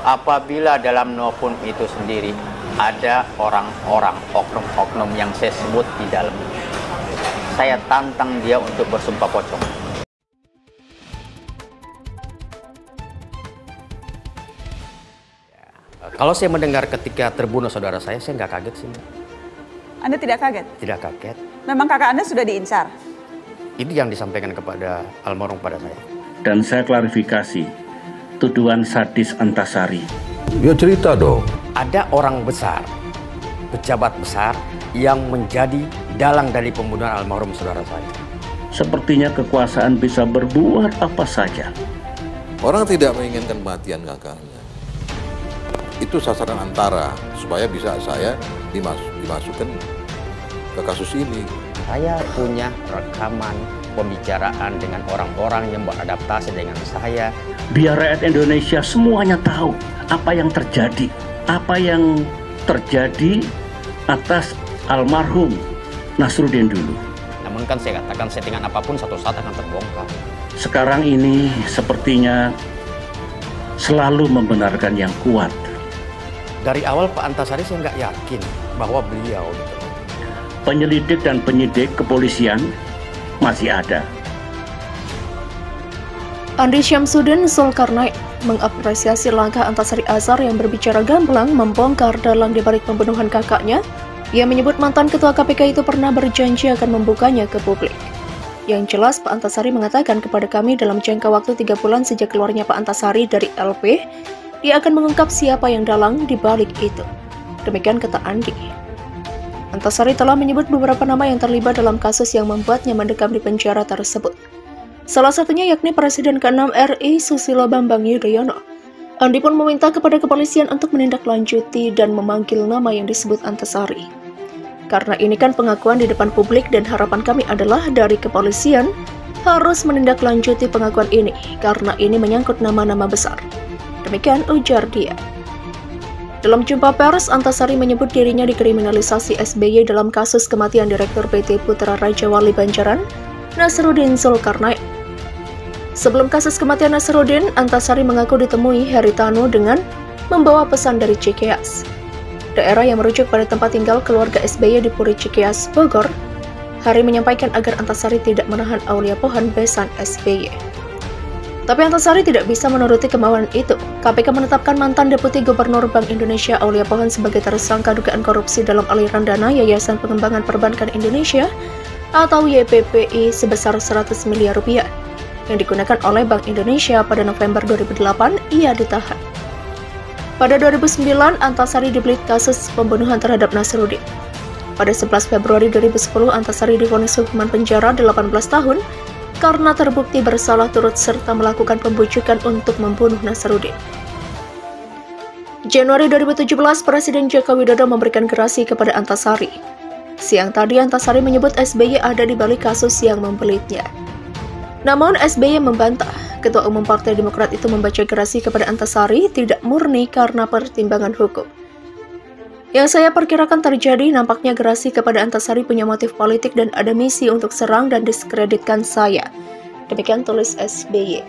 apabila dalam novum itu sendiri ada orang-orang, oknum-oknum yang saya sebut di dalam, saya tantang dia untuk bersumpah pocong. Kalau saya mendengar ketika terbunuh saudara saya nggak kaget sih. Anda tidak kaget? Tidak kaget. Memang kakak Anda sudah diincar? Ini yang disampaikan kepada almarhum pada saya. Dan saya klarifikasi, tuduhan sadis Antasari. Ya cerita dong. Ada orang besar, pejabat besar yang menjadi dalang dari pembunuhan almarhum saudara saya. Sepertinya kekuasaan bisa berbuat apa saja. Orang tidak menginginkan kematian kakaknya. Itu sasaran antara supaya bisa saya dimasukkan ke kasus ini. Saya punya rekaman pembicaraan dengan orang-orang yang beradaptasi dengan saya. Biar rakyat Indonesia semuanya tahu apa yang terjadi. Apa yang terjadi atas almarhum Nasruddin dulu. Namun kan saya katakan settingan apapun satu saat akan terbongkar. Sekarang ini sepertinya selalu membenarkan yang kuat. Dari awal Pak Antasari saya nggak yakin bahwa beliau Penyelidik dan penyidik kepolisian masih ada. Andi Syamsuddin Zulkarnain mengapresiasi langkah Antasari Azhar yang berbicara gamblang membongkar dalang di balik pembunuhan kakaknya. Ia menyebut mantan ketua KPK itu pernah berjanji akan membukanya ke publik. Yang jelas Pak Antasari mengatakan kepada kami dalam jangka waktu 3 bulan sejak keluarnya Pak Antasari dari LP, dia akan mengungkap siapa yang dalang di balik itu. Demikian kata Andi. Antasari telah menyebut beberapa nama yang terlibat dalam kasus yang membuatnya mendekam di penjara tersebut. Salah satunya yakni Presiden ke-6 RI Susilo Bambang Yudhoyono. Andi pun meminta kepada kepolisian untuk menindaklanjuti dan memanggil nama yang disebut Antasari. Karena ini kan pengakuan di depan publik dan harapan kami adalah dari kepolisian harus menindaklanjuti pengakuan ini karena ini menyangkut nama-nama besar. Demikian ujar dia. Dalam jumpa pers, Antasari menyebut dirinya dikriminalisasi SBY dalam kasus kematian Direktur PT Putra Raja Wali Banjaran, Nasruddin Zulkarnain. Sebelum kasus kematian Nasruddin, Antasari mengaku ditemui Haritanu dengan membawa pesan dari Cikeas, daerah yang merujuk pada tempat tinggal keluarga SBY di Puri Cikeas, Bogor. Hari menyampaikan agar Antasari tidak menahan Aulia Pohan besan SBY. Tapi Antasari tidak bisa menuruti kemauan itu. KPK menetapkan mantan Deputi Gubernur Bank Indonesia Aulia Pohan sebagai tersangka dugaan korupsi dalam aliran dana Yayasan Pengembangan Perbankan Indonesia atau YPPI sebesar 100 miliar rupiah yang digunakan oleh Bank Indonesia pada November 2008. Ia ditahan. Pada 2009, Antasari dibelit kasus pembunuhan terhadap Nasruddin. Pada 11 Februari 2010, Antasari divonis hukuman penjara 18 tahun karena terbukti bersalah turut serta melakukan pembujukan untuk membunuh Nasruddin. Januari 2017, Presiden Joko Widodo memberikan gerasi kepada Antasari. Siang tadi, Antasari menyebut SBY ada di balik kasus yang membelitnya. Namun, SBY membantah. Ketua Umum Partai Demokrat itu membaca gerasi kepada Antasari tidak murni karena pertimbangan hukum. Yang saya perkirakan terjadi, nampaknya gerasi kepada Antasari punya motif politik dan ada misi untuk serang dan diskreditkan saya. Demikian tulis SBY.